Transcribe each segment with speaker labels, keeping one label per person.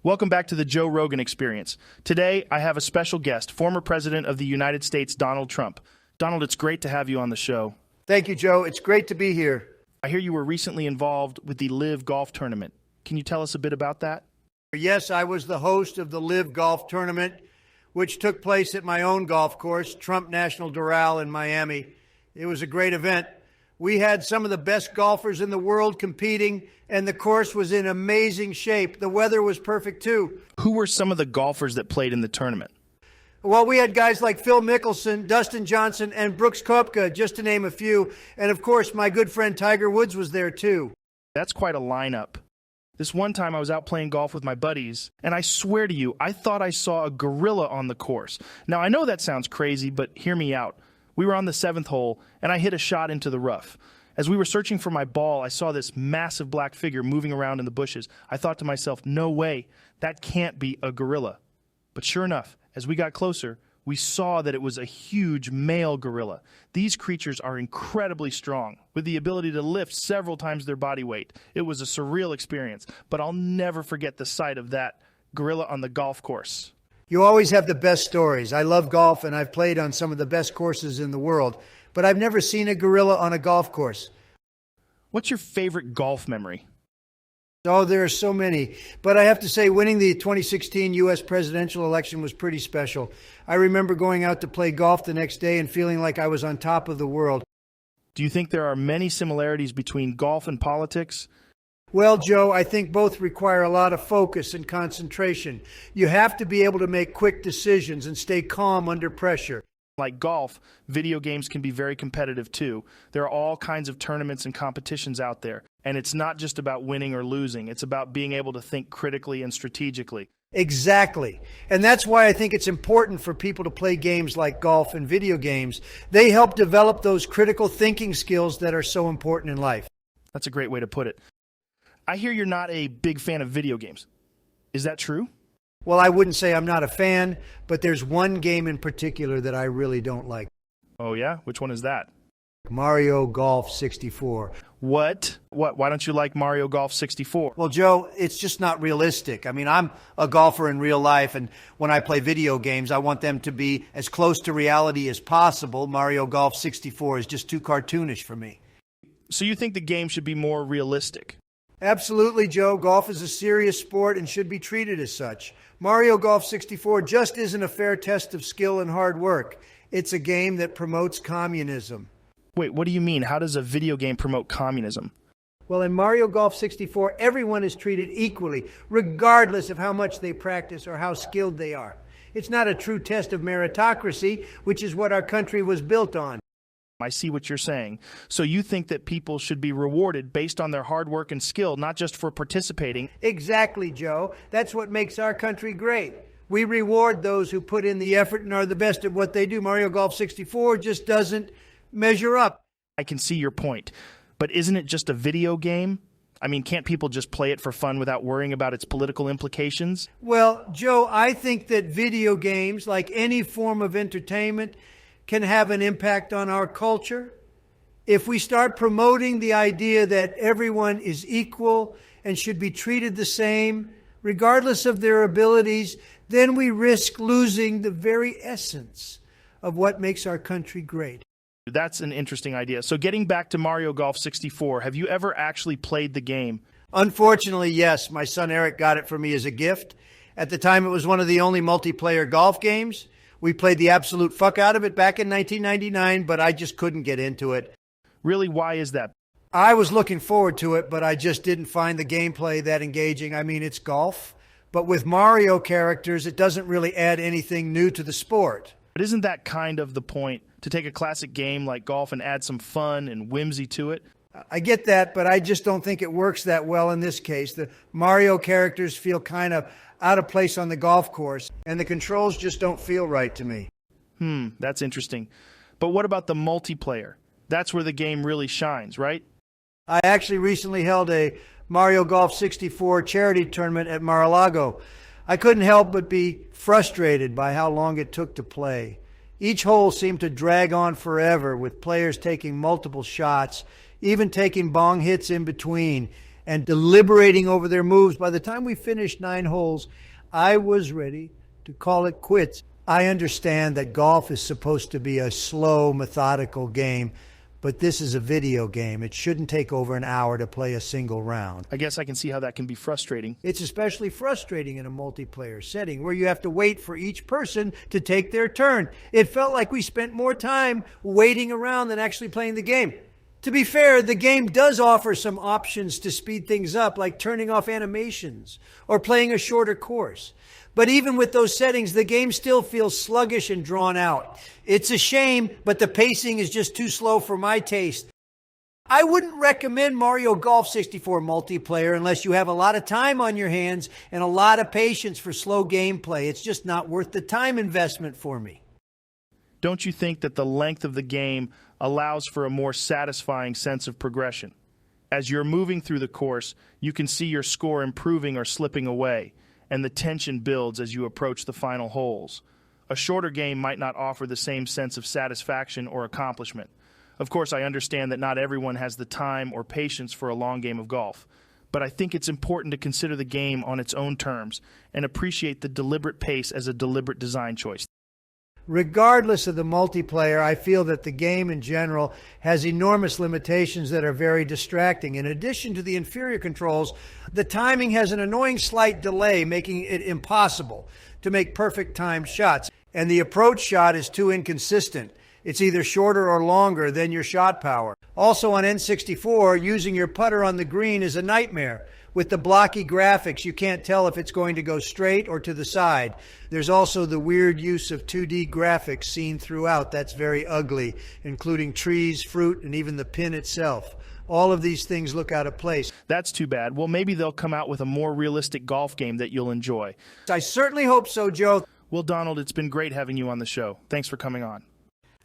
Speaker 1: Welcome back to the Joe Rogan Experience. Today, I have a special guest, former President of the United States, Donald Trump. Donald, it's great to have you on the show.
Speaker 2: Thank you, Joe. It's great to be here.
Speaker 1: I hear you were recently involved with the Live Golf Tournament. Can you tell us a bit about that?
Speaker 2: Yes, I was the host of the Live Golf Tournament, which took place at my own golf course, Trump National Doral in Miami. It was a great event. We had some of the best golfers in the world competing, and the course was in amazing shape. The weather was perfect, too.
Speaker 1: Who were some of the golfers that played in the tournament?
Speaker 2: Well, we had guys like Phil Mickelson, Dustin Johnson, and Brooks Koepka, just to name a few. And, of course, my good friend Tiger Woods was there, too.
Speaker 1: That's quite a lineup. This one time I was out playing golf with my buddies, and I swear to you, I thought I saw a gorilla on the course. Now, I know that sounds crazy, but hear me out. We were on the 7th hole, and I hit a shot into the rough. As we were searching for my ball, I saw this massive black figure moving around in the bushes. I thought to myself, no way, that can't be a gorilla. But sure enough, as we got closer, we saw that it was a huge male gorilla. These creatures are incredibly strong, with the ability to lift several times their body weight. It was a surreal experience, but I'll never forget the sight of that gorilla on the golf course.
Speaker 2: You always have the best stories. I love golf, and I've played on some of the best courses in the world, but I've never seen a gorilla on a golf course.
Speaker 1: What's your favorite golf memory?
Speaker 2: Oh, there are so many. But I have to say, winning the 2016 U.S. presidential election was pretty special. I remember going out to play golf the next day and feeling like I was on top of the world.
Speaker 1: Do you think there are many similarities between golf and politics?
Speaker 2: Well, Joe, I think both require a lot of focus and concentration. You have to be able to make quick decisions and stay calm under pressure.
Speaker 1: Like golf, video games can be very competitive too. There are all kinds of tournaments and competitions out there. And it's not just about winning or losing. It's about being able to think critically and strategically.
Speaker 2: Exactly. And that's why I think it's important for people to play games like golf and video games. They help develop those critical thinking skills that are so important in life.
Speaker 1: That's a great way to put it. I hear you're not a big fan of video games. Is that true?
Speaker 2: Well, I wouldn't say I'm not a fan, but there's one game in particular that I really don't like.
Speaker 1: Oh, yeah? Which one is that?
Speaker 2: Mario Golf 64.
Speaker 1: What? Why don't you like Mario Golf 64?
Speaker 2: Well, Joe, it's just not realistic. I mean, I'm a golfer in real life, and when I play video games, I want them to be as close to reality as possible. Mario Golf 64 is just too cartoonish for me.
Speaker 1: So you think the game should be more realistic?
Speaker 2: Absolutely, Joe. Golf is a serious sport and should be treated as such. Mario Golf 64 just isn't a fair test of skill and hard work. It's a game that promotes communism.
Speaker 1: Wait, what do you mean? How does a video game promote communism?
Speaker 2: Well, in Mario Golf 64, everyone is treated equally, regardless of how much they practice or how skilled they are. It's not a true test of meritocracy, which is what our country was built on.
Speaker 1: I see what you're saying. So you think that people should be rewarded based on their hard work and skill, not just for participating?
Speaker 2: Exactly, Joe. That's what makes our country great. We reward those who put in the effort and are the best at what they do. Mario Golf 64 just doesn't measure up.
Speaker 1: I can see your point. But isn't it just a video game? I mean, can't people just play it for fun without worrying about its political implications?
Speaker 2: Well, Joe, I think that video games, like any form of entertainment, can have an impact on our culture. If we start promoting the idea that everyone is equal and should be treated the same, regardless of their abilities, then we risk losing the very essence of what makes our country great.
Speaker 1: That's an interesting idea. So getting back to Mario Golf 64, have you ever actually played the game?
Speaker 2: Unfortunately, yes. My son Eric got it for me as a gift. At the time, it was one of the only multiplayer golf games. We played the absolute fuck out of it back in 1999, but I just couldn't get into it.
Speaker 1: Really, why is that?
Speaker 2: I was looking forward to it, but I just didn't find the gameplay that engaging. I mean, it's golf, but with Mario characters, it doesn't really add anything new to the sport.
Speaker 1: But isn't that kind of the point, to take a classic game like golf and add some fun and whimsy to it?
Speaker 2: I get that, but I just don't think it works that well in this case. The Mario characters feel kind of out of place on the golf course, and the controls just don't feel right to me.
Speaker 1: That's interesting. But what about the multiplayer? That's where the game really shines, right?
Speaker 2: I actually recently held a Mario Golf 64 charity tournament at Mar-a-Lago. I couldn't help but be frustrated by how long it took to play. Each hole seemed to drag on forever, with players taking multiple shots, even taking bong hits in between. and deliberating over their moves. By the time we finished 9 holes, I was ready to call it quits. I understand that golf is supposed to be a slow, methodical game, but this is a video game. It shouldn't take over an hour to play a single round.
Speaker 1: I guess I can see how that can be frustrating.
Speaker 2: It's especially frustrating in a multiplayer setting where you have to wait for each person to take their turn. It felt like we spent more time waiting around than actually playing the game. To be fair, the game does offer some options to speed things up, like turning off animations or playing a shorter course. But even with those settings, the game still feels sluggish and drawn out. It's a shame, but the pacing is just too slow for my taste. I wouldn't recommend Mario Golf 64 multiplayer unless you have a lot of time on your hands and a lot of patience for slow gameplay. It's just not worth the time investment for me.
Speaker 1: Don't you think that the length of the game allows for a more satisfying sense of progression? As you're moving through the course, you can see your score improving or slipping away, and the tension builds as you approach the final holes. A shorter game might not offer the same sense of satisfaction or accomplishment. Of course, I understand that not everyone has the time or patience for a long game of golf, but I think it's important to consider the game on its own terms and appreciate the deliberate pace as a deliberate design choice.
Speaker 2: Regardless of the multiplayer, I feel that the game in general has enormous limitations that are very distracting. In addition to the inferior controls, the timing has an annoying slight delay, making it impossible to make perfect timed shots. And the approach shot is too inconsistent. It's either shorter or longer than your shot power. Also on N64, using your putter on the green is a nightmare. With the blocky graphics, you can't tell if it's going to go straight or to the side. There's also the weird use of 2D graphics seen throughout. That's very ugly, including trees, fruit, and even the pin itself. All of these things look out of place.
Speaker 1: That's too bad. Well, maybe they'll come out with a more realistic golf game that you'll enjoy.
Speaker 2: I certainly hope so, Joe.
Speaker 1: Well, Donald, it's been great having you on the show. Thanks for coming on.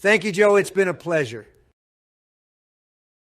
Speaker 2: Thank you, Joe. It's been a pleasure.